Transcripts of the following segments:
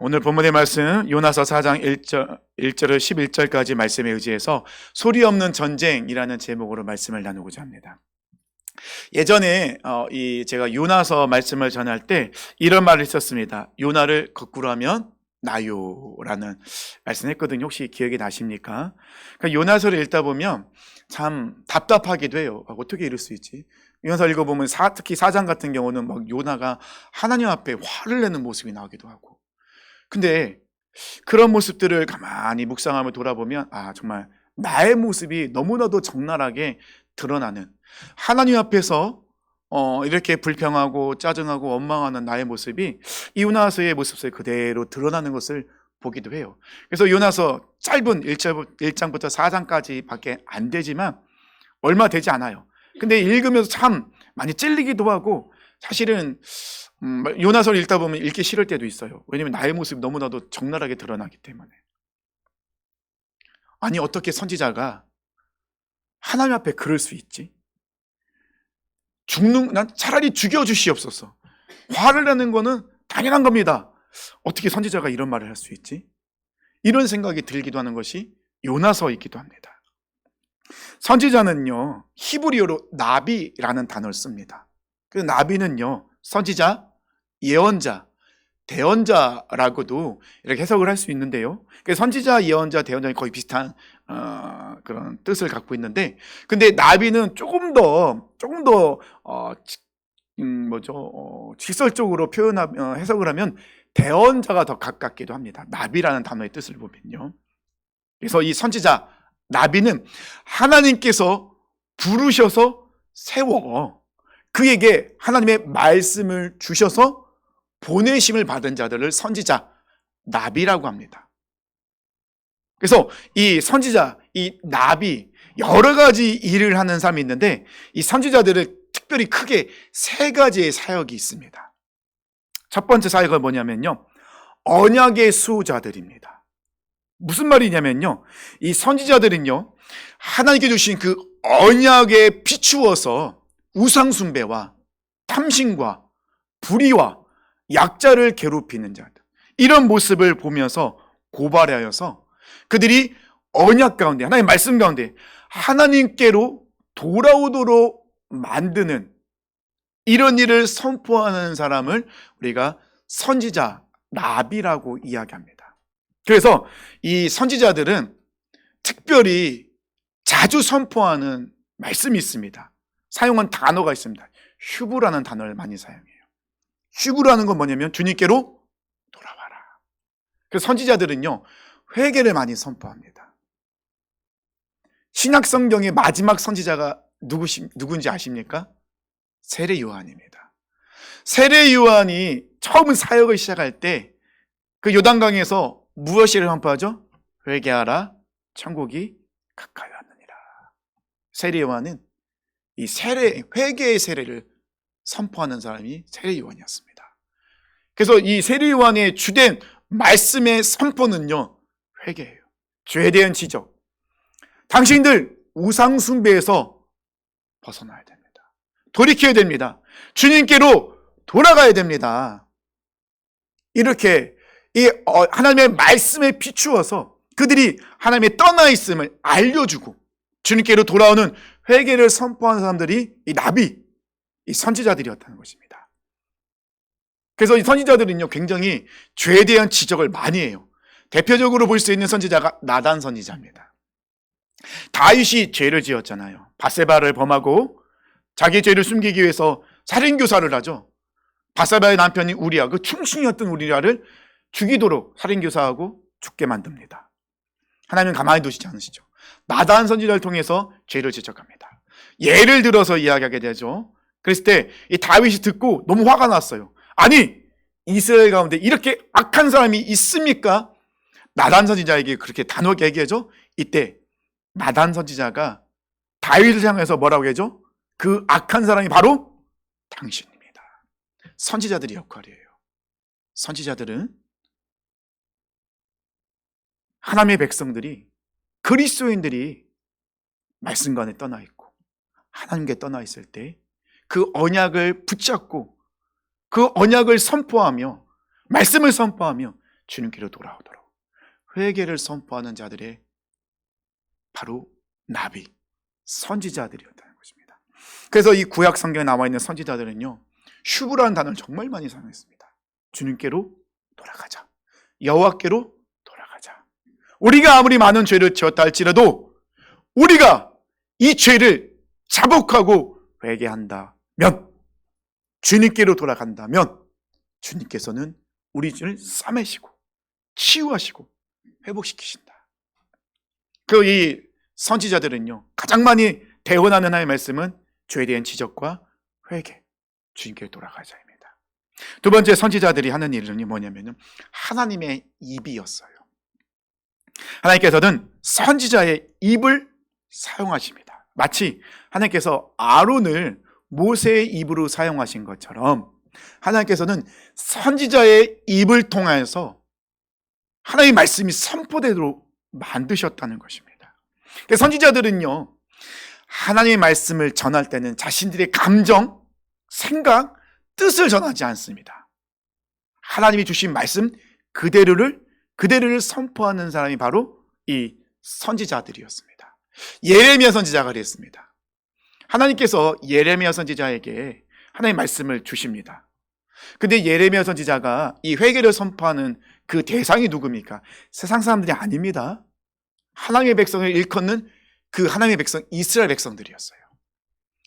오늘 본문의 말씀 요나서 4장 1절을 11절까지 말씀에 의지해서 소리 없는 전쟁이라는 제목으로 말씀을 나누고자 합니다. 예전에 제가 요나서 말씀을 전할 때 이런 말을 했었습니다. 요나를 거꾸로 하면 나요라는 말씀을 했거든요. 혹시 기억이 나십니까? 그러니까 요나서를 읽다 보면 참 답답하기도 해요. 어떻게 이럴 수 있지? 요나서 읽어보면 특히 4장 같은 경우는 막 요나가 하나님 앞에 화를 내는 모습이 나오기도 하고, 근데 그런 모습들을 가만히 묵상하며 돌아보면 정말 나의 모습이 너무나도 적나라하게 드러나는, 하나님 앞에서 이렇게 불평하고 짜증하고 원망하는 나의 모습이 이 요나서의 모습 속에 그대로 드러나는 것을 보기도 해요. 그래서 요나서 짧은 1장부터 4장까지 밖에 안 되지만 얼마 되지 않아요. 근데 읽으면서 참 많이 찔리기도 하고, 사실은 요나서를 읽다 보면 읽기 싫을 때도 있어요. 왜냐하면 나의 모습이 너무나도 적나라하게 드러나기 때문에. 아니, 어떻게 선지자가 하나님 앞에 그럴 수 있지? 난 차라리 죽여주시옵소서. 화를 내는 거는 당연한 겁니다. 어떻게 선지자가 이런 말을 할 수 있지? 이런 생각이 들기도 하는 것이 요나서이기도 합니다. 선지자는요, 히브리어로 나비라는 단어를 씁니다. 그 나비는요, 선지자, 예언자, 대언자라고도 이렇게 해석을 할 수 있는데요. 선지자, 예언자, 대언자는 거의 비슷한 그런 뜻을 갖고 있는데, 근데 나비는 조금 더 직설적으로 해석을 하면 대언자가 더 가깝기도 합니다. 나비라는 단어의 뜻을 보면요. 그래서 이 선지자 나비는 하나님께서 부르셔서 세워 그에게 하나님의 말씀을 주셔서 보내심을 받은 자들을 선지자 나비라고 합니다. 그래서 이 선지자, 이 나비, 여러 가지 일을 하는 사람이 있는데, 이 선지자들은 특별히 크게 세 가지의 사역이 있습니다. 첫 번째 사역은 뭐냐면요, 언약의 수호자들입니다. 무슨 말이냐면요, 이 선지자들은요, 하나님께 주신 그 언약에 비추어서 우상숭배와 탐심과 불의와 약자를 괴롭히는 자들, 이런 모습을 보면서 고발하여서 그들이 언약 가운데, 하나님의 말씀 가운데 하나님께로 돌아오도록 만드는 이런 일을 선포하는 사람을 우리가 선지자 나비라고 이야기합니다. 그래서 이 선지자들은 특별히 자주 선포하는 말씀이 있습니다. 사용한 단어가 있습니다. 휴브라는 단어를 많이 사용해요. 휴브라는 건 뭐냐면 주님께로 돌아와라. 그래서 선지자들은요, 회개를 많이 선포합니다. 신약 성경의 마지막 선지자가 누군지 아십니까? 세례 요한입니다. 세례 요한이 처음 사역을 시작할 때 그 요단강에서 무엇을 선포하죠? 회개하라, 천국이 가까이 왔느니라. 세례 요한은 이 회개의 세례를 선포하는 사람이 세례 요한이었습니다. 그래서 이 세례 요한의 주된 말씀의 선포는요, 회개예요. 죄에 대한 지적. 당신들 우상 숭배에서 벗어나야 됩니다. 돌이켜야 됩니다. 주님께로 돌아가야 됩니다. 이렇게 이 하나님의 말씀에 비추어서 그들이 하나님의 떠나 있음을 알려주고 주님께로 돌아오는 회개를 선포하는 사람들이 이 나비, 이 선지자들이었다는 것입니다. 그래서 이 선지자들은요, 굉장히 죄에 대한 지적을 많이 해요. 대표적으로 볼 수 있는 선지자가 나단 선지자입니다. 다윗이 죄를 지었잖아요. 밧세바를 범하고 자기 죄를 숨기기 위해서 살인교사를 하죠. 밧세바의 남편이 우리야, 그 충신이었던 우리야를 죽이도록 살인교사하고 죽게 만듭니다. 하나님은 가만히 두시지 않으시죠. 나단 선지자를 통해서 죄를 지적합니다. 예를 들어서 이야기하게 되죠. 그랬을 때 이 다윗이 듣고 너무 화가 났어요. 아니, 이스라엘 가운데 이렇게 악한 사람이 있습니까? 나단 선지자에게 그렇게 단호하게 얘기하죠. 이때 나단 선지자가 다윗을 향해서 뭐라고 하죠? 그 악한 사람이 바로 당신입니다. 선지자들의 역할이에요. 선지자들은 하나님의 백성들이, 그리스도인들이 말씀과 안에 떠나 있고 하나님께 떠나 있을 때 그 언약을 붙잡고 그 언약을 선포하며 말씀을 선포하며 주님께로 돌아오도록 회개를 선포하는 자들의 바로 나비, 선지자들이었다는 것입니다. 그래서 이 구약 성경에 나와 있는 선지자들은요, 슈브라는 단어를 정말 많이 사용했습니다. 주님께로 돌아가자, 여호와께로 돌아가자. 우리가 아무리 많은 죄를 지었다 할지라도 우리가 이 죄를 자복하고 회개한다면, 주님께로 돌아간다면 주님께서는 우리를 싸매시고 치유하시고 회복시키신다. 이 선지자들은요, 가장 많이 대언하는 하나님의 말씀은 죄에 대한 지적과 회개, 주님께 돌아가자입니다. 두 번째 선지자들이 하는 일은 뭐냐면은 하나님의 입이었어요. 하나님께서는 선지자의 입을 사용하십니다. 마치 하나님께서 아론을 모세의 입으로 사용하신 것처럼 하나님께서는 선지자의 입을 통해서 하나님의 말씀이 선포되도록 만드셨다는 것입니다. 선지자들은요, 하나님의 말씀을 전할 때는 자신들의 감정, 생각, 뜻을 전하지 않습니다. 하나님이 주신 말씀 그대로를 선포하는 사람이 바로 이 선지자들이었습니다. 예레미야 선지자가 그랬습니다. 하나님께서 예레미야 선지자에게 하나님의 말씀을 주십니다. 근데 예레미야 선지자가 이 회개를 선포하는 그 대상이 누굽니까? 세상 사람들이 아닙니다. 하나님의 백성을 일컫는 그 하나님의 백성, 이스라엘 백성들이었어요.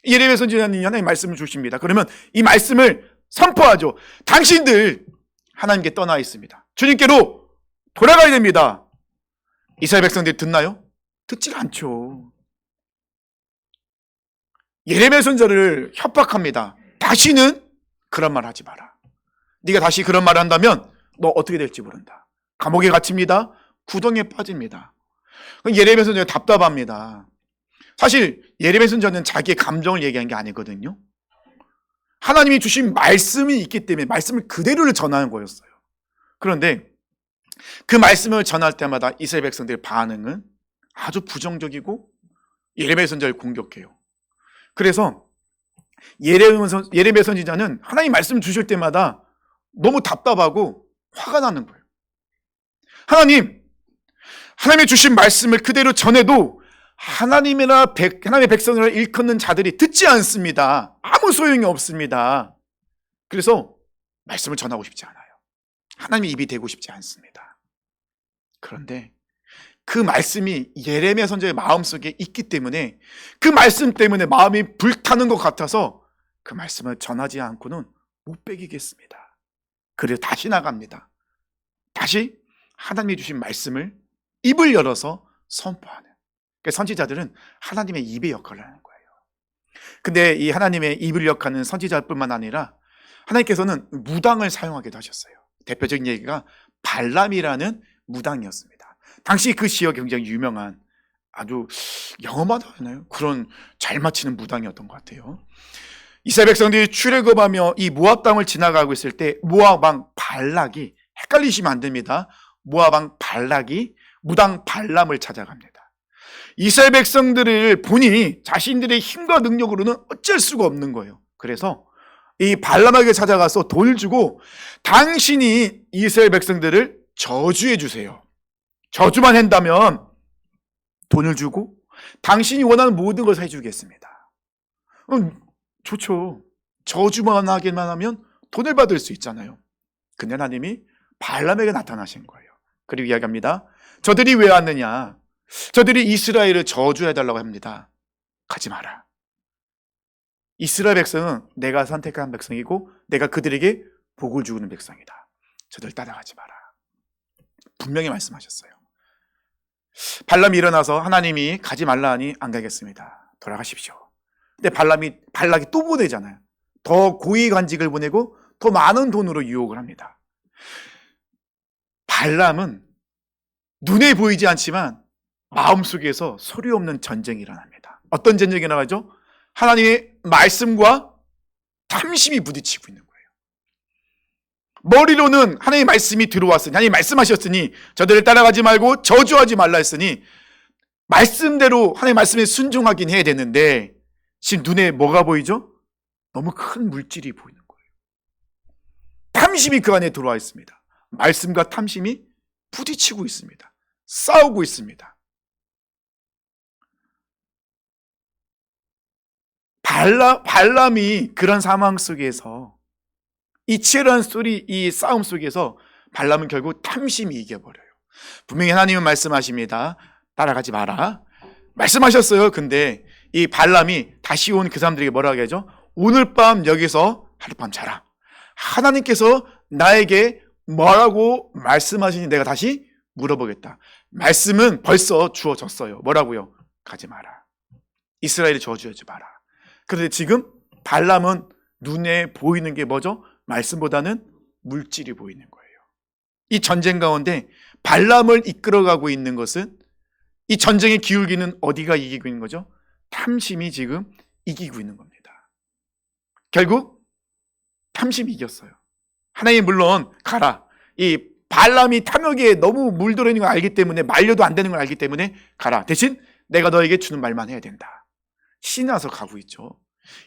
예레미야 선지자는 하나님의 말씀을 주십니다. 그러면 이 말씀을 선포하죠. 당신들 하나님께 떠나 있습니다. 주님께로 돌아가야 됩니다. 이스라엘 백성들이 듣나요? 듣질 않죠. 예레미야 선지자를 협박합니다. 다시는 그런 말 하지 마라. 네가 다시 그런 말을 한다면 너 어떻게 될지 모른다. 감옥에 갇힙니다. 구덩이에 빠집니다. 예레미야 선지자가 답답합니다. 사실 예레미야 선지자는 자기의 감정을 얘기한 게 아니거든요. 하나님이 주신 말씀이 있기 때문에 말씀을 그대로를 전하는 거였어요. 그런데 그 말씀을 전할 때마다 이스라엘 백성들의 반응은 아주 부정적이고 예레미야 선지자를 공격해요. 그래서 예레미야 선지자는 하나님 말씀 주실 때마다 너무 답답하고 화가 나는 거예요. 하나님의 주신 말씀을 그대로 전해도 하나님의 백성을 일컫는 자들이 듣지 않습니다. 아무 소용이 없습니다. 그래서 말씀을 전하고 싶지 않아요. 하나님의 입이 되고 싶지 않습니다. 그런데 그 말씀이 예레미야 선지자의 마음속에 있기 때문에 그 말씀 때문에 마음이 불타는 것 같아서 그 말씀을 전하지 않고는 못 빼기겠습니다. 그래서 다시 나갑니다. 다시 하나님이 주신 말씀을 입을 열어서 선포하는. 그러니까 선지자들은 하나님의 입의 역할을 하는 거예요. 근데 이 하나님의 입을 역하는 선지자뿐만 아니라 하나님께서는 무당을 사용하기도 하셨어요. 대표적인 얘기가 발람이라는 무당이었습니다. 당시 그 지역이 굉장히 유명한 아주 영험하다 하나요? 그런 잘 맞히는 무당이었던 것 같아요. 이스라엘 백성들이 출애굽하며 이 모압 땅을 지나가고 있을 때 모압 왕 발락이, 헷갈리시면 안 됩니다. 모압 왕 발락이 무당 발람을 찾아갑니다. 이스라엘 백성들을 보니 자신들의 힘과 능력으로는 어쩔 수가 없는 거예요. 그래서 이 발람에게 찾아가서 돈을 주고 당신이 이스라엘 백성들을 저주해 주세요. 저주만 한다면 돈을 주고 당신이 원하는 모든 것을 해주겠습니다. 좋죠. 저주만 하기만 하면 돈을 받을 수 있잖아요. 근데 하나님이 발람에게 나타나신 거예요. 그리고 이야기합니다. 저들이 왜 왔느냐? 저들이 이스라엘을 저주해달라고 합니다. 가지 마라. 이스라엘 백성은 내가 선택한 백성이고 내가 그들에게 복을 주는 백성이다. 저들 따라가지 마라. 분명히 말씀하셨어요. 발람이 일어나서 하나님이 가지 말라 하니 안 가겠습니다. 돌아가십시오. 근데 발락이 또 보내잖아요. 더 고위 관직을 보내고 더 많은 돈으로 유혹을 합니다. 발람은 눈에 보이지 않지만 마음속에서 소리 없는 전쟁이 일어납니다. 어떤 전쟁이 일어나죠? 하나님의 말씀과 탐심이 부딪히고 있는 거예요. 머리로는 하나님의 말씀이 들어왔으니, 하나님이 말씀하셨으니 저들을 따라가지 말고 저주하지 말라 했으니 말씀대로 하나님의 말씀에 순종하긴 해야 되는데 지금 눈에 뭐가 보이죠? 너무 큰 물질이 보이는 거예요. 탐심이 그 안에 들어와 있습니다. 말씀과 탐심이 부딪히고 있습니다. 싸우고 있습니다. 발람이 그런 상황 속에서 이 치열한 이 싸움 속에서 발람은 결국 탐심이 이겨버려요. 분명히 하나님은 말씀하십니다. 따라가지 마라. 말씀하셨어요. 근데 이 발람이 다시 온 그 사람들에게 뭐라고 하죠? 오늘 밤 여기서 하룻밤 자라. 하나님께서 나에게 뭐라고 말씀하시니 내가 다시 물어보겠다. 말씀은 벌써 주어졌어요. 뭐라고요? 가지 마라. 이스라엘이 저주하지 마라. 그런데 지금 발람은 눈에 보이는 게 뭐죠? 말씀보다는 물질이 보이는 거예요. 이 전쟁 가운데 발람을 이끌어가고 있는 것은 이 전쟁의 기울기는 어디가 이기고 있는 거죠? 탐심이 지금 이기고 있는 겁니다. 결국 탐심이 이겼어요. 하나님 물론 가라. 이 발람이 탐욕에 너무 물들어 있는 걸 알기 때문에 말려도 안 되는 걸 알기 때문에 가라. 대신 내가 너에게 주는 말만 해야 된다. 신이 나서 가고 있죠.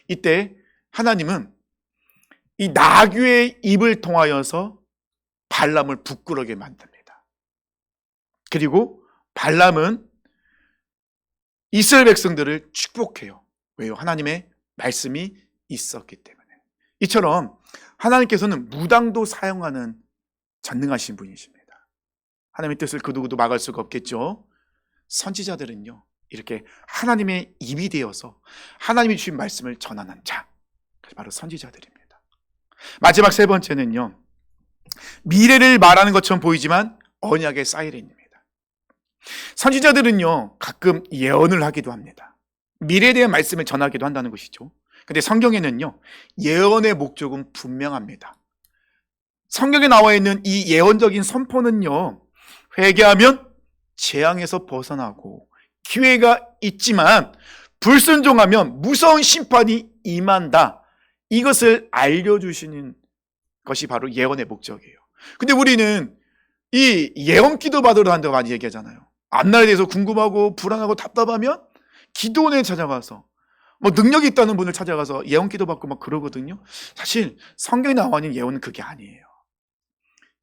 이때 하나님은 이 나귀의 입을 통하여서 발람을 부끄러게 만듭니다. 그리고 발람은 이스라엘 백성들을 축복해요. 왜요? 하나님의 말씀이 있었기 때문에. 이처럼 하나님께서는 무당도 사용하는 전능하신 분이십니다. 하나님의 뜻을 그 누구도 막을 수가 없겠죠. 선지자들은요, 이렇게 하나님의 입이 되어서 하나님이 주신 말씀을 전하는 자, 바로 선지자들입니다. 마지막 세 번째는요, 미래를 말하는 것처럼 보이지만 언약의 사이렌입니다. 선지자들은요, 가끔 예언을 하기도 합니다. 미래에 대한 말씀을 전하기도 한다는 것이죠. 근데 성경에는요, 예언의 목적은 분명합니다. 성경에 나와 있는 이 예언적인 선포는요, 회개하면 재앙에서 벗어나고 기회가 있지만 불순종하면 무서운 심판이 임한다. 이것을 알려주시는 것이 바로 예언의 목적이에요. 근데 우리는 이 예언 기도 받으러 한다고 많이 얘기하잖아요. 앞날에 대해서 궁금하고 불안하고 답답하면 기도원에 찾아가서 뭐 능력이 있다는 분을 찾아가서 예언 기도 받고 막 그러거든요. 사실 성경에 나와 있는 예언은 그게 아니에요.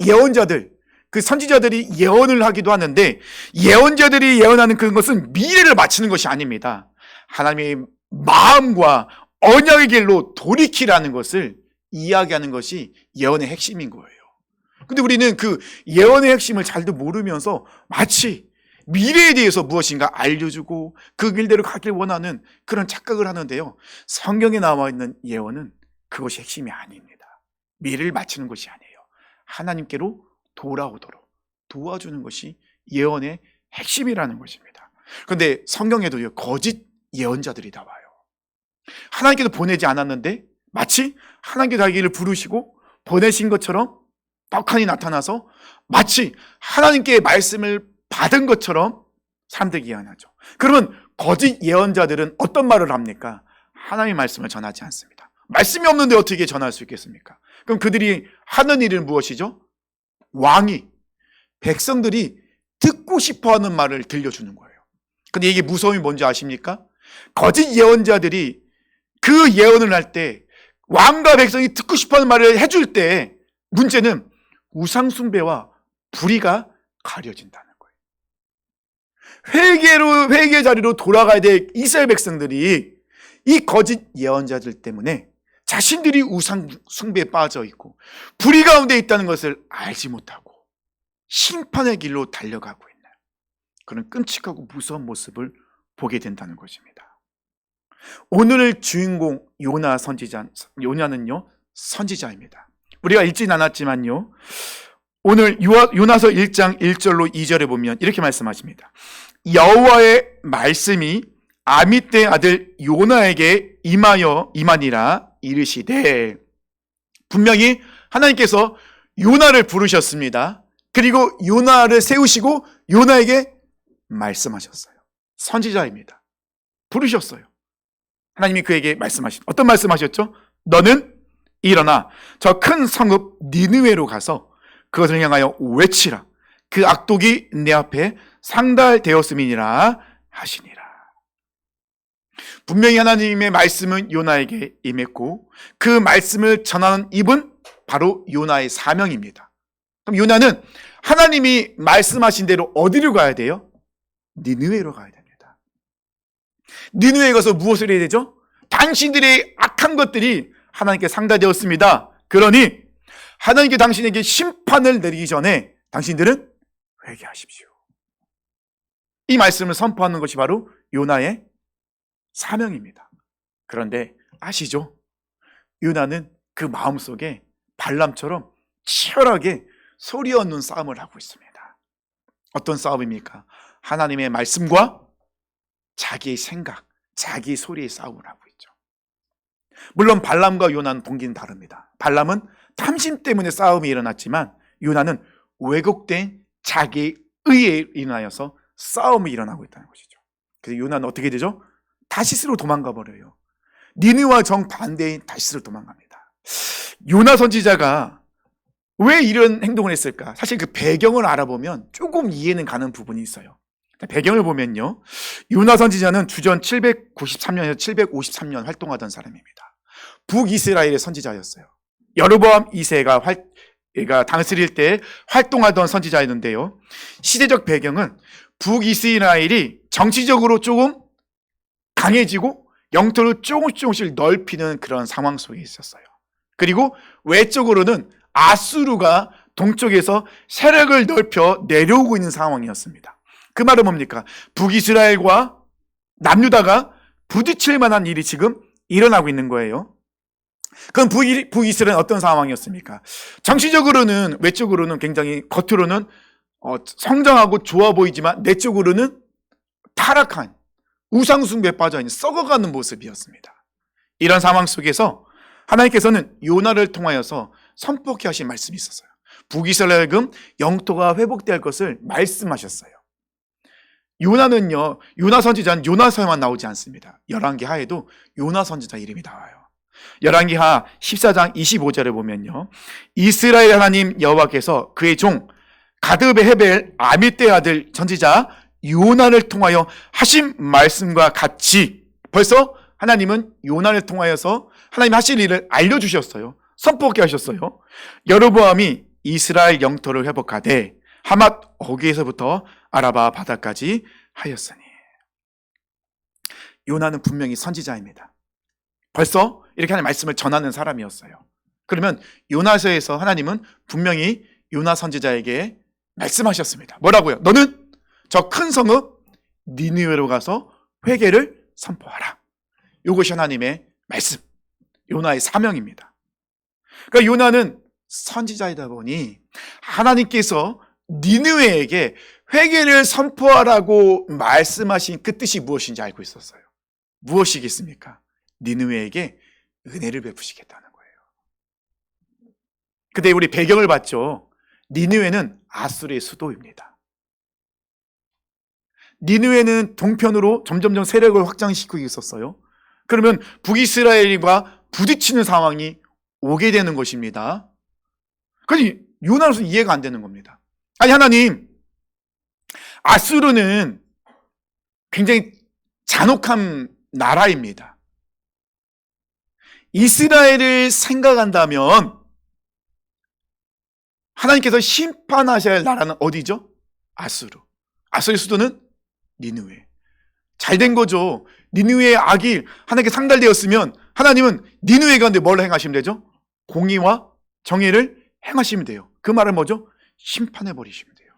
예언자들, 그 선지자들이 예언을 하기도 하는데 예언자들이 예언하는 그것은 미래를 맞추는 것이 아닙니다. 하나님의 마음과 언약의 길로 돌이키라는 것을 이야기하는 것이 예언의 핵심인 거예요. 근데 우리는 그 예언의 핵심을 잘도 모르면서 마치 미래에 대해서 무엇인가 알려주고 그 길대로 가길 원하는 그런 착각을 하는데요. 성경에 나와 있는 예언은 그것이 핵심이 아닙니다. 미래를 맞추는 것이 아니에요. 하나님께로 돌아오도록 도와주는 것이 예언의 핵심이라는 것입니다. 그런데 성경에도요, 거짓 예언자들이 나와요. 하나님께서 보내지 않았는데 마치 하나님께서 자기를 부르시고 보내신 것처럼 떡하니 나타나서 마치 하나님께 말씀을 받은 것처럼 사람들이 예언하죠. 그러면 거짓 예언자들은 어떤 말을 합니까? 하나님의 말씀을 전하지 않습니다. 말씀이 없는데 어떻게 전할 수 있겠습니까? 그럼 그들이 하는 일은 무엇이죠? 왕이, 백성들이 듣고 싶어하는 말을 들려주는 거예요. 근데 이게 무서움이 뭔지 아십니까? 거짓 예언자들이 그 예언을 할 때 왕과 백성이 듣고 싶어하는 말을 해줄 때 문제는 우상숭배와 불의가 가려진다는 거예요. 회개 자리로 돌아가야 될 이스라엘 백성들이 이 거짓 예언자들 때문에 자신들이 우상숭배에 빠져 있고 불의 가운데 있다는 것을 알지 못하고 심판의 길로 달려가고 있는 그런 끔찍하고 무서운 모습을 보게 된다는 것입니다. 오늘 주인공 요나는요, 선지자입니다. 우리가 읽진 않았지만요, 오늘 요나서 1장 1절로 2절에 보면 이렇게 말씀하십니다. 여호와의 말씀이 아미떼의 아들 요나에게 임하니라 이르시되, 분명히 하나님께서 요나를 부르셨습니다. 그리고 요나를 세우시고 요나에게 말씀하셨어요. 선지자입니다. 부르셨어요. 하나님이 그에게 어떤 말씀하셨죠? 너는 일어나 저 큰 성읍 니느웨로 가서 그것을 향하여 외치라. 그 악독이 내 앞에 상달되었음이니라 하시니라. 분명히 하나님의 말씀은 요나에게 임했고 그 말씀을 전하는 입은 바로 요나의 사명입니다. 그럼 요나는 하나님이 말씀하신 대로 어디로 가야 돼요? 니느웨로 가야 됩니다. 니느웨에 가서 무엇을 해야 되죠? 당신들의 악한 것들이 하나님께 상달되었습니다. 그러니 하나님께 당신에게 심판을 내리기 전에 당신들은 회개하십시오. 이 말씀을 선포하는 것이 바로 요나의 사명입니다. 그런데 아시죠? 요나는 그 마음속에 발람처럼 치열하게 소리 없는 싸움을 하고 있습니다. 어떤 싸움입니까? 하나님의 말씀과 자기의 생각, 자기의 소리의 싸움을 하고 있죠. 물론 발람과 요나는 동기는 다릅니다. 발람은 탐심 때문에 싸움이 일어났지만 요나는 왜곡된 자기의 의에 인하여서 싸움이 일어나고 있다는 것이죠. 그래서 요나는 어떻게 되죠? 다시스로 도망가 버려요. 니느웨와 정반대인 다시스로 도망갑니다. 요나 선지자가 왜 이런 행동을 했을까? 사실 그 배경을 알아보면 조금 이해는 가는 부분이 있어요. 배경을 보면요, 요나 선지자는 주전 793년에서 753년 활동하던 사람입니다. 북이스라엘의 선지자였어요. 여로보암 2세가 다스릴 때 활동하던 선지자였는데요, 시대적 배경은 북이스라엘이 정치적으로 조금 강해지고 영토를 조금씩 넓히는 그런 상황 속에 있었어요. 그리고 외적으로는 아수르가 동쪽에서 세력을 넓혀 내려오고 있는 상황이었습니다. 그 말은 뭡니까? 북이스라엘과 남유다가 부딪힐 만한 일이 지금 일어나고 있는 거예요. 그럼 북이스라엘은 어떤 상황이었습니까? 정치적으로는, 외적으로는 굉장히, 겉으로는 성장하고 좋아 보이지만 내적으로는 타락한, 우상숭배에 빠져있는 썩어가는 모습이었습니다. 이런 상황 속에서 하나님께서는 요나를 통하여서 선포케 하신 말씀이 있었어요. 북이스라엘금 영토가 회복될 것을 말씀하셨어요. 요나는요, 요나 선지자는 요나서에만 나오지 않습니다. 열왕기하에도 요나 선지자 이름이 나와요. 열왕기하 14장 25절에 보면요, 이스라엘 하나님 여호와께서 그의 종 가드베 헤벨 아미떼 아들 선지자 요나를 통하여 하신 말씀과 같이, 벌써 하나님은 요나를 통하여서 하나님이 하실 일을 알려주셨어요. 선포하게 하셨어요. 여로보암이 이스라엘 영토를 회복하되 하맛 어귀에서부터 아라바 바다까지 하였으니. 요나는 분명히 선지자입니다. 벌써 이렇게 하나님 말씀을 전하는 사람이었어요. 그러면 요나서에서 하나님은 분명히 요나 선지자에게 말씀하셨습니다. 뭐라고요? 너는 저 큰 성읍 니느웨로 가서 회개를 선포하라. 이것이 하나님의 말씀, 요나의 사명입니다. 그러니까 요나는 선지자이다 보니 하나님께서 니느웨에게 회개를 선포하라고 말씀하신 그 뜻이 무엇인지 알고 있었어요. 무엇이겠습니까? 니느웨에게 은혜를 베푸시겠다는 거예요. 근데 우리 배경을 봤죠. 니느웨는 아수르의 수도입니다. 니느웨는 동편으로 점점점 세력을 확장시키고 있었어요. 그러면 북이스라엘과 부딪히는 상황이 오게 되는 것입니다. 그러니 요나로서는 이해가 안 되는 겁니다. 아니, 하나님, 아수르는 굉장히 잔혹한 나라입니다. 이스라엘을 생각한다면 하나님께서 심판하셔야 할 나라는 어디죠? 아수르. 아수르의 수도는 니느웨. 잘된 거죠. 니느웨의 악이 하나님께 상달되었으면 하나님은 니느웨 가운데 뭘 행하시면 되죠? 공의와 정의를 행하시면 돼요. 그 말은 뭐죠? 심판해버리시면 돼요.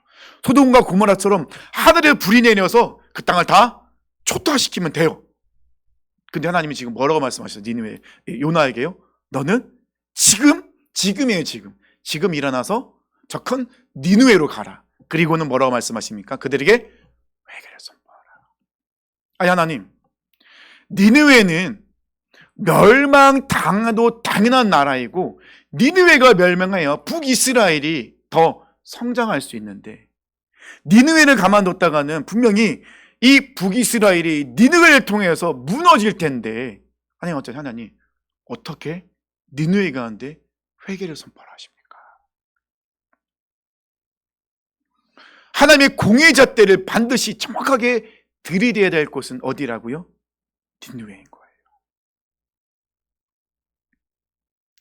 소돔과 고모라처럼 하늘에 불이 내려서 그 땅을 다 초토화시키면 돼요. 근데 하나님이 지금 뭐라고 말씀하셨어요? 니느웨 요나에게요? 너는 지금이에요. 지금 일어나서 저 큰 니느웨로 가라. 그리고는 뭐라고 말씀하십니까? 그들에게 회개를 선포하라. 아니, 하나님, 니느웨는 멸망당해도 당연한 나라이고 니느웨가 멸망하여 북이스라엘이 더 성장할 수 있는데 니느웨를 가만뒀다가는 분명히 이 북이스라엘이 니느웨를 통해서 무너질 텐데 하나님 어떻게 니느웨 가운데 회개를 선포하십니까? 하나님의 공의 잣대를 반드시 정확하게 들이대야 될 곳은 어디라고요? 니느웨인 거예요.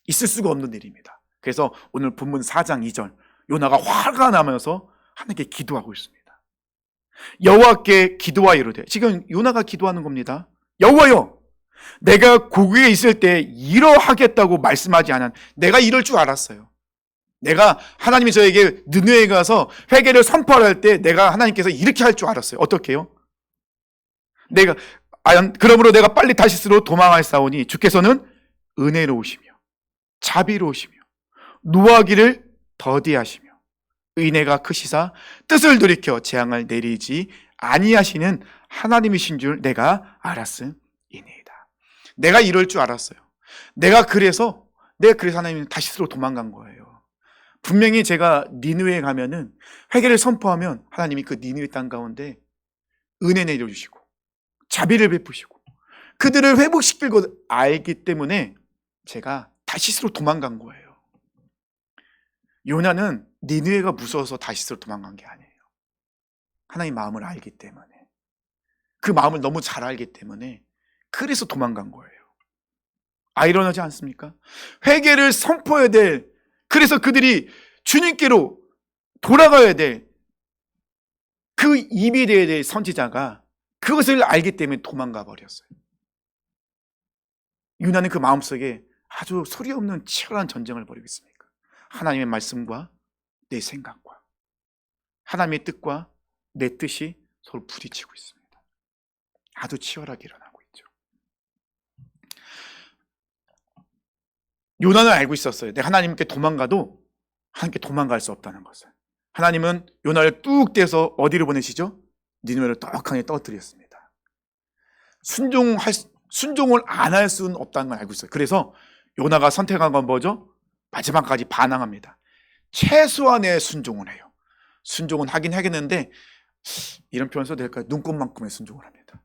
있을 수가 없는 일입니다. 그래서 오늘 본문 4장 2절 요나가 화가 나면서 하나님께 기도하고 있습니다. 여호와께 기도하이로되, 지금 요나가 기도하는 겁니다. 여호와여, 내가 고국에 있을 때 이러하겠다고 말씀하지 않은, 내가 이럴 줄 알았어요. 내가 하나님이 저에게 느느웨에 가서 회개를 선포하라 할 때 내가 하나님께서 이렇게 할 줄 알았어요. 어떻게 해요? 그러므로 내가 빨리 다시스로 도망하였사오니 주께서는 은혜로우시며 자비로우시며 노하기를 더디하시며 은혜가 크시사 뜻을 돌이켜 재앙을 내리지 아니하시는 하나님이신 줄 내가 알았음이니이다. 내가 이럴 줄 알았어요. 내가 그래서 하나님이 다시스로 도망간 거예요. 분명히 제가 니느웨에 가면은 회개를 선포하면 하나님이 그 니느웨 땅 가운데 은혜 내려주시고 자비를 베푸시고 그들을 회복시킬 것 알기 때문에 제가 다시스로 도망간 거예요. 요나는 니느웨가 무서워서 다시스로 도망간 게 아니에요. 하나님 마음을 알기 때문에, 그 마음을 너무 잘 알기 때문에 그래서 도망간 거예요. 아이러니하지 않습니까? 회개를 선포해야 될, 그래서 그들이 주님께로 돌아가야 될 그 입이 되어야 될 선지자가 그것을 알기 때문에 도망가 버렸어요. 요나는 그 마음속에 아주 소리 없는 치열한 전쟁을 벌이고 있습니다. 하나님의 말씀과 내 생각과 하나님의 뜻과 내 뜻이 서로 부딪히고 있습니다. 아주 치열하게 일어나고 있죠. 요나는 알고 있었어요. 내가 하나님께 도망가도 하나님께 도망갈 수 없다는 것을. 하나님은 요나를 뚝 떼서 어디로 보내시죠? 니느웨를 떡하니 떨어뜨렸습니다. 순종을 안 할 수는 없다는 걸 알고 있어요. 그래서 요나가 선택한 건 뭐죠? 마지막까지 반항합니다. 최소한의 순종을 해요. 순종은 하긴 하겠는데, 이런 표현 써도 될까요? 눈꽃만큼의 순종을 합니다.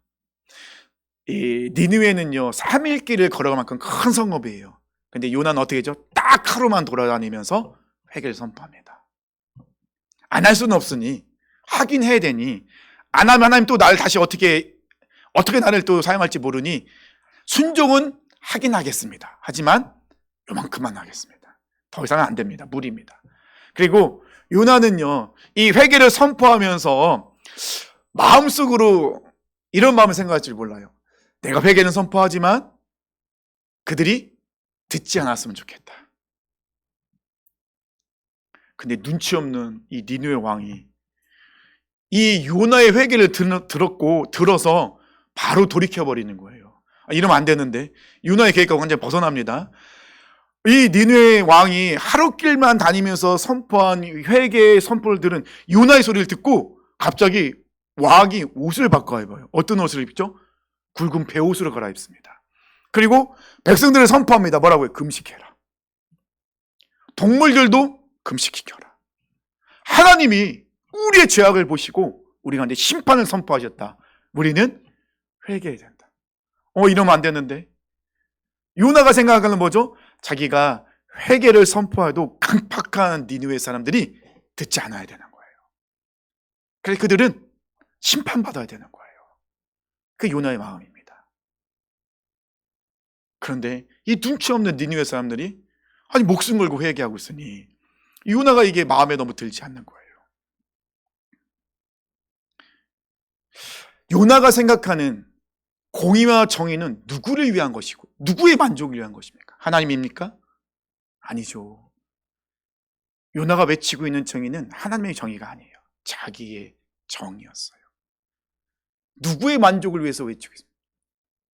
이 니느웨는요 3일 길을 걸어갈 만큼 큰 성읍이에요. 근데 요나는 어떻게 하죠? 딱 하루만 돌아다니면서 회개를 선포합니다. 안 할 수는 없으니 하긴 해야 되니, 안 하면 하나님 또 나를 다시 어떻게 나를 또 사용할지 모르니 순종은 하긴 하겠습니다. 하지만 요만큼만 하겠습니다. 더 이상은 안 됩니다. 무리입니다. 그리고 요나는요 이 회개를 선포하면서 마음속으로 이런 마음을 생각할 줄 몰라요. 내가 회개는 선포하지만 그들이 듣지 않았으면 좋겠다. 근데 눈치 없는 이 니느웨 왕이 이 요나의 회개를 들어서 바로 돌이켜버리는 거예요. 이러면 안 되는데, 요나의 계획과 완전히 벗어납니다. 이 니느웨 왕이 하루길만 다니면서 선포한 회개의 선포를 들은 요나의 소리를 듣고 갑자기 왕이 옷을 바꿔 입어요. 어떤 옷을 입죠? 굵은 베옷으로 갈아입습니다. 그리고 백성들을 선포합니다. 뭐라고요? 금식해라. 동물들도 금식시켜라. 하나님이 우리의 죄악을 보시고 우리 가운데 심판을 선포하셨다. 우리는 회개해야 된다. 이러면 안 되는데, 요나가 생각하는 뭐죠? 자기가 회개를 선포해도 강팍한 니느웨 사람들이 듣지 않아야 되는 거예요. 그래서 그들은 심판받아야 되는 거예요. 그게 요나의 마음입니다. 그런데 이 눈치 없는 니느웨 사람들이 목숨 걸고 회개하고 있으니 요나가 이게 마음에 너무 들지 않는 거예요. 요나가 생각하는 공의와 정의는 누구를 위한 것이고 누구의 만족을 위한 것입니까? 하나님입니까? 아니죠. 요나가 외치고 있는 정의는 하나님의 정의가 아니에요. 자기의 정의였어요. 누구의 만족을 위해서 외치고 있습니까?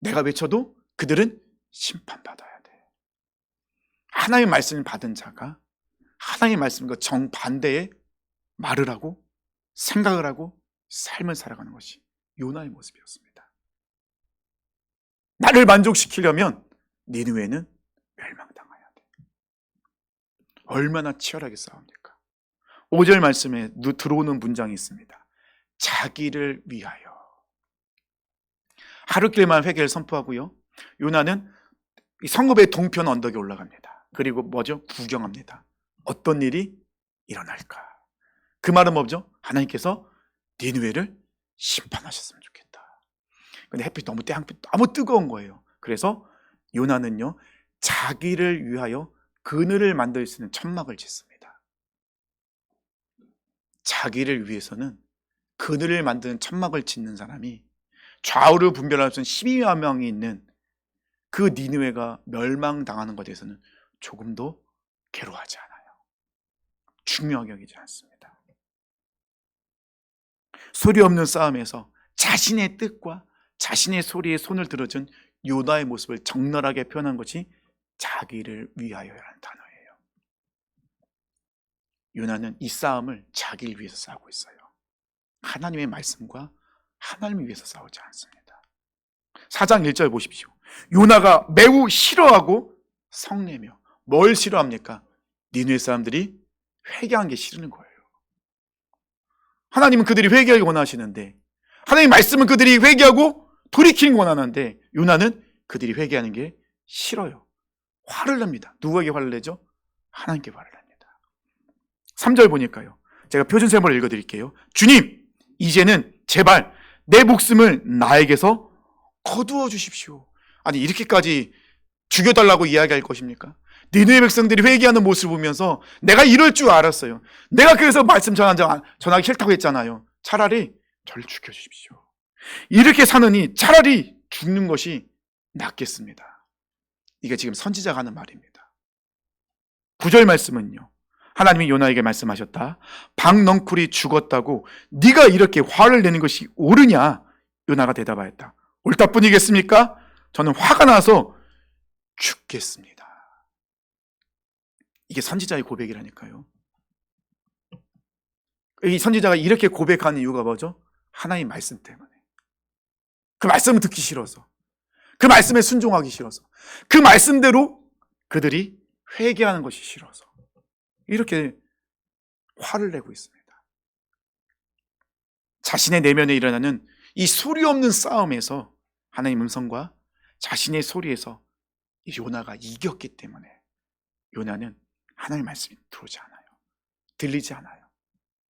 내가 외쳐도 그들은 심판받아야 돼. 하나님의 말씀을 받은 자가 하나님의 말씀과 정반대의 말을 하고 생각을 하고 삶을 살아가는 것이 요나의 모습이었습니다. 나를 만족시키려면 니느웨는 멸망당해야 돼. 얼마나 치열하게 싸웁니까? 5절 말씀에 들어오는 문장이 있습니다. 자기를 위하여. 하루길만 회개를 선포하고요, 요나는 성읍의 동편 언덕에 올라갑니다. 그리고 뭐죠? 구경합니다. 어떤 일이 일어날까? 그 말은 뭐죠? 하나님께서 니느웨를 심판하셨으면 좋겠다. 근데 햇빛 너무 뜨거운 거예요. 그래서 요나는요 자기를 위하여 그늘을 만들 수 있는 천막을 짓습니다. 자기를 위해서는 그늘을 만드는 천막을 짓는 사람이 좌우를 분별할 수 있는 12만 명이 있는 그 니느웨가 멸망당하는 것에 대해서는 조금도 괴로워하지 않아요. 중요하게 여기지 않습니다. 소리 없는 싸움에서 자신의 뜻과 자신의 소리에 손을 들어준 요나의 모습을 적나라하게 표현한 것이 자기를 위하여라는 단어예요. 요나는 이 싸움을 자기를 위해서 싸우고 있어요. 하나님의 말씀과 하나님을 위해서 싸우지 않습니다. 4장 1절 보십시오. 요나가 매우 싫어하고 성내며, 뭘 싫어합니까? 니느웨 사람들이 회개한 게 싫은 거예요. 하나님은 그들이 회개하기 원하시는데, 하나님의 말씀은 그들이 회개하고 돌이키는 원하는데, 요나는 그들이 회개하는 게 싫어요. 화를 냅니다. 누구에게 화를 내죠? 하나님께 화를 냅니다. 3절 보니까요, 제가 표준세모를 읽어드릴게요. 주님, 이제는 제발 내 목숨을 나에게서 거두어 주십시오. 아니, 이렇게까지 죽여달라고 이야기할 것입니까? 니느웨 백성들이 회개하는 모습을 보면서 내가 이럴 줄 알았어요. 내가 그래서 말씀 전하기 싫다고 했잖아요. 차라리 저를 죽여주십시오. 이렇게 사느니 차라리 죽는 것이 낫겠습니다. 이게 지금 선지자가 하는 말입니다. 9절 말씀은요, 하나님이 요나에게 말씀하셨다. 박넝쿨이 죽었다고 네가 이렇게 화를 내는 것이 옳으냐? 요나가 대답하였다. 옳다뿐이겠습니까? 저는 화가 나서 죽겠습니다. 이게 선지자의 고백이라니까요. 이 선지자가 이렇게 고백하는 이유가 뭐죠? 하나님 말씀 때문에. 그 말씀을 듣기 싫어서, 그 말씀에 순종하기 싫어서, 그 말씀대로 그들이 회개하는 것이 싫어서 이렇게 화를 내고 있습니다. 자신의 내면에 일어나는 이 소리 없는 싸움에서 하나님의 음성과 자신의 소리에서 요나가 이겼기 때문에 요나는 하나님의 말씀이 들어오지 않아요. 들리지 않아요.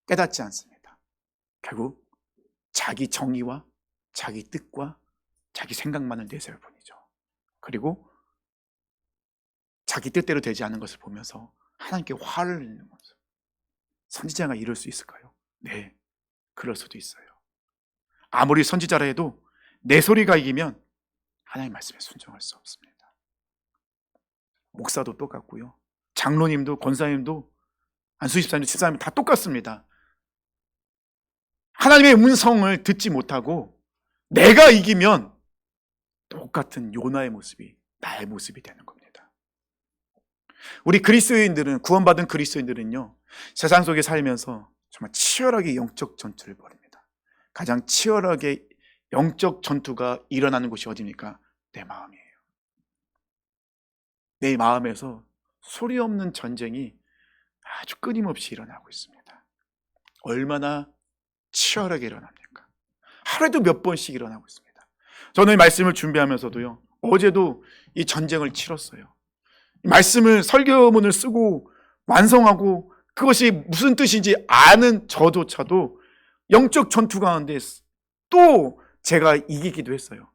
깨닫지 않습니다. 결국 자기 정의와 자기 뜻과 자기 생각만을 내세울 뿐이죠. 그리고 자기 뜻대로 되지 않는 것을 보면서 하나님께 화를 내는 모습. 선지자가 이럴 수 있을까요? 네, 그럴 수도 있어요. 아무리 선지자라 해도 내 소리가 이기면 하나님의 말씀에 순종할 수 없습니다. 목사도 똑같고요, 장로님도, 권사님도, 안수 집사님도, 집사님 다 똑같습니다. 하나님의 음성을 듣지 못하고 내가 이기면 똑같은 요나의 모습이 나의 모습이 되는 겁니다. 우리 그리스도인들은, 구원받은 그리스도인들은요, 세상 속에 살면서 정말 치열하게 영적 전투를 벌입니다. 가장 치열하게 영적 전투가 일어나는 곳이 어디입니까? 내 마음이에요. 내 마음에서 소리 없는 전쟁이 아주 끊임없이 일어나고 있습니다. 얼마나 치열하게 일어납니까? 하루에도 몇 번씩 일어나고 있습니다. 저는 이 말씀을 준비하면서도요, 어제도 이 전쟁을 치렀어요. 말씀을, 설교문을 쓰고 완성하고 그것이 무슨 뜻인지 아는 저조차도 영적 전투 가운데 또 제가 이기기도 했어요.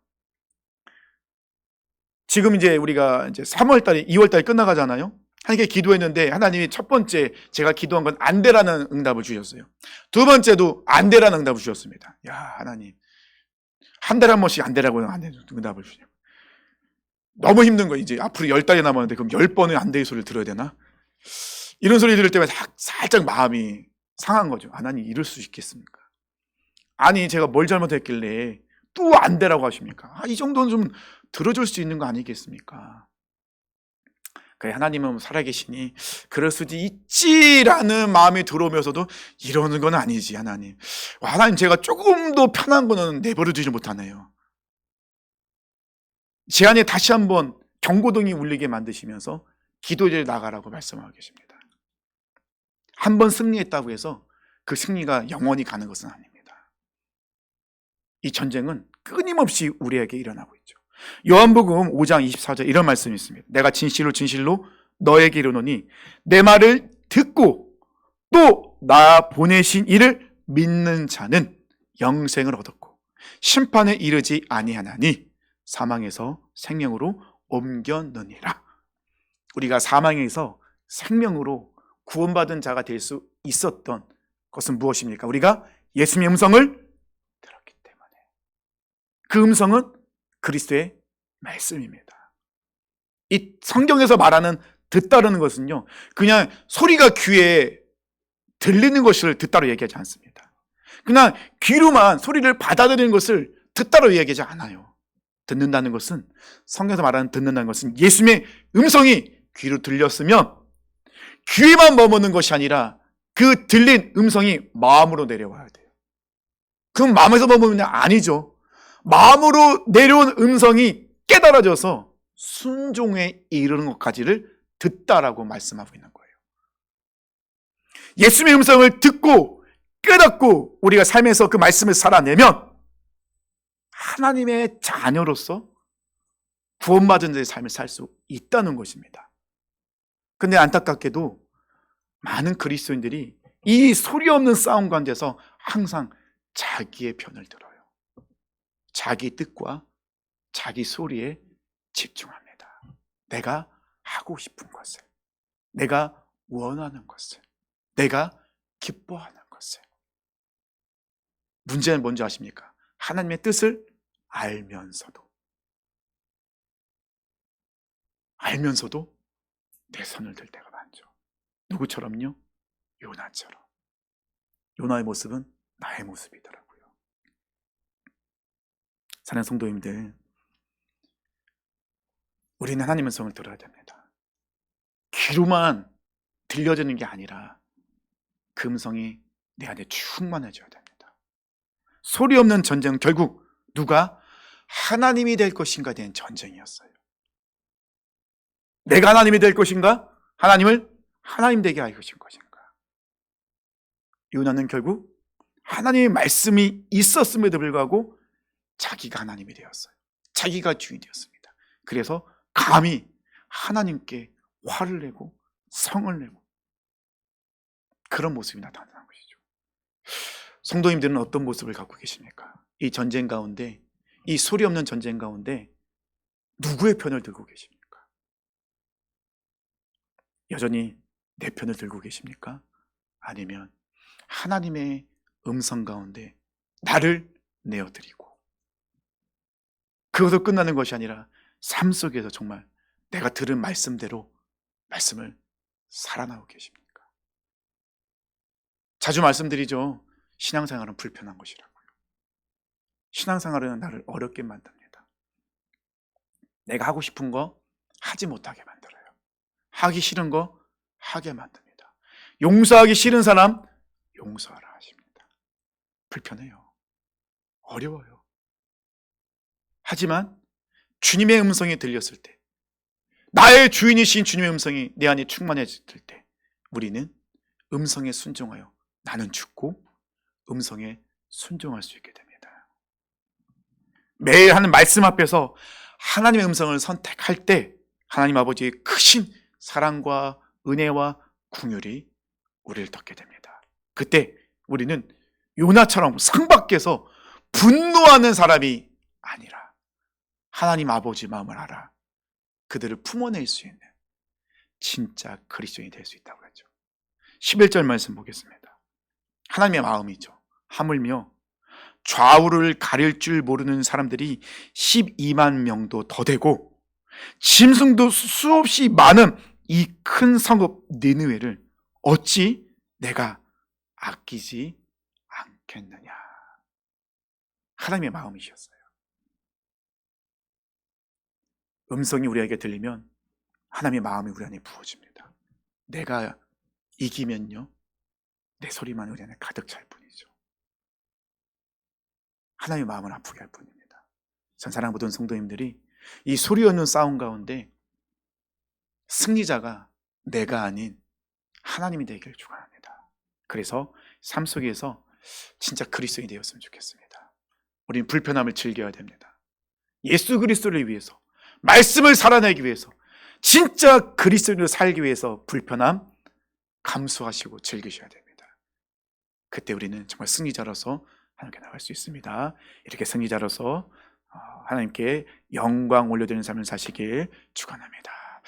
지금 이제 우리가 이제 3월달에, 2월달에 끝나가잖아요. 하나님께 기도했는데 하나님이 첫 번째 제가 기도한 건 안 되라는 응답을 주셨어요. 두 번째도 안 되라는 응답을 주셨습니다. 야, 하나님, 한 달에 한 번씩 안 되라고 응답을 주세요. 너무 힘든 거, 이제 앞으로 10달이 남았는데 그럼 10번은 안 되의 소리를 들어야 되나? 이런 소리 들을 때마다 살짝 마음이 상한 거죠. 하나님, 이럴 수 있겠습니까? 아니, 제가 뭘 잘못했길래 또 안 되라고 하십니까? 이 정도는 좀 들어줄 수 있는 거 아니겠습니까? 그래, 하나님은 살아계시니 그럴 수도 있지라는 마음이 들어오면서도 이러는 건 아니지, 하나님. 하나님, 제가 조금 더 편한 거는 내버려 두지 못하네요. 제 안에 다시 한번 경고등이 울리게 만드시면서 기도를 나가라고 말씀하고 계십니다. 한 번 승리했다고 해서 그 승리가 영원히 가는 것은 아닙니다. 이 전쟁은 끊임없이 우리에게 일어나고 있죠. 요한복음 5장 24절 이런 말씀이 있습니다. 내가 진실로 진실로 너에게 이르노니 내 말을 듣고 또 나 보내신 이를 믿는 자는 영생을 얻었고 심판에 이르지 아니하나니 사망에서 생명으로 옮겨느니라. 우리가 사망에서 생명으로 구원받은 자가 될 수 있었던 그것은 무엇입니까? 우리가 예수님의 음성을 들었기 때문에. 그 음성은 그리스도의 말씀입니다. 이 성경에서 말하는 듣다라는 것은요, 그냥 소리가 귀에 들리는 것을 듣다로 얘기하지 않습니다. 그냥 귀로만 소리를 받아들이는 것을 듣다로 얘기하지 않아요. 듣는다는 것은, 성경에서 말하는 듣는다는 것은 예수님의 음성이 귀로 들렸으면 귀에만 머무는 것이 아니라 그 들린 음성이 마음으로 내려와야 돼요. 그럼 마음에서 머무는 게 아니죠. 마음으로 내려온 음성이 깨달아져서 순종에 이르는 것까지를 듣다라고 말씀하고 있는 거예요. 예수님의 음성을 듣고 깨닫고 우리가 삶에서 그 말씀을 살아내면 하나님의 자녀로서 구원받은 자의 삶을 살 수 있다는 것입니다. 근데 안타깝게도 많은 그리스도인들이 이 소리 없는 싸움 가운데서 항상 자기의 편을 들어요. 자기 뜻과 자기 소리에 집중합니다. 내가 하고 싶은 것을, 내가 원하는 것을, 내가 기뻐하는 것을. 문제는 뭔지 아십니까? 하나님의 뜻을 알면서도 내 손을 들 때가 많죠. 누구처럼요? 요나처럼. 요나의 모습은 나의 모습이더라고요. 사랑하는 성도님들, 우리는 하나님의 음성을 들어야 됩니다. 귀로만 들려지는 게 아니라 그 음성이 내 안에 충만해져야 됩니다. 소리 없는 전쟁은 결국 누가 하나님이 될 것인가에 대한 전쟁이었어요. 내가 하나님이 될 것인가? 하나님을 하나님 되게 할 것인가? 요나는 결국 하나님의 말씀이 있었음에도 불구하고 자기가 하나님이 되었어요. 자기가 주인이 되었습니다. 그래서 감히 하나님께 화를 내고 성을 내고 그런 모습이 나타나는 것이죠. 성도님들은 어떤 모습을 갖고 계십니까? 이 전쟁 가운데, 이 소리 없는 전쟁 가운데 누구의 편을 들고 계십니까? 여전히 내 편을 들고 계십니까? 아니면 하나님의 음성 가운데 나를 내어드리고 그것으로 끝나는 것이 아니라 삶 속에서 정말 내가 들은 말씀대로 말씀을 살아나고 계십니까? 자주 말씀드리죠. 신앙생활은 불편한 것이라고요. 신앙생활은 나를 어렵게 만듭니다. 내가 하고 싶은 거 하지 못하게 만들어요. 하기 싫은 거 하게 만듭니다. 용서하기 싫은 사람 용서하라 하십니다. 불편해요. 어려워요. 하지만 주님의 음성이 들렸을 때, 나의 주인이신 주님의 음성이 내 안에 충만해질 때 우리는 음성에 순종하여 나는 죽고 음성에 순종할 수 있게 됩니다. 매일 하는 말씀 앞에서 하나님의 음성을 선택할 때 하나님 아버지의 크신 사랑과 은혜와 긍휼이 우리를 덮게 됩니다. 그때 우리는 요나처럼 상 밖에서 분노하는 사람이 아니라 하나님 아버지 마음을 알아 그들을 품어낼 수 있는 진짜 그리스도인이 될 수 있다고 하죠. 11절 말씀 보겠습니다. 하나님의 마음이죠. 하물며 좌우를 가릴 줄 모르는 사람들이 12만 명도 더 되고 짐승도 수없이 많은 이 큰 성읍 니느웨를 어찌 내가 아끼지 않겠느냐. 하나님의 마음이셨어요. 음성이 우리에게 들리면 하나님의 마음이 우리 안에 부어집니다. 내가 이기면요 내 소리만 우리 안에 가득 찰 뿐이죠. 하나님의 마음을 아프게 할 뿐입니다. 전 사랑 모든 성도님들이 이 소리 없는 싸움 가운데 승리자가 내가 아닌 하나님이 되기를 축원합니다. 그래서 삶 속에서 진짜 그리스도인이 되었으면 좋겠습니다. 우리는 불편함을 즐겨야 됩니다. 예수 그리스도를 위해서, 말씀을 살아내기 위해서, 진짜 그리스도인으로 살기 위해서 불편함 감수하시고 즐기셔야 됩니다. 그때 우리는 정말 승리자로서 하나님께 나갈 수 있습니다. 이렇게 승리자로서 하나님께 영광 올려드리는 삶을 사시길 축원합니다.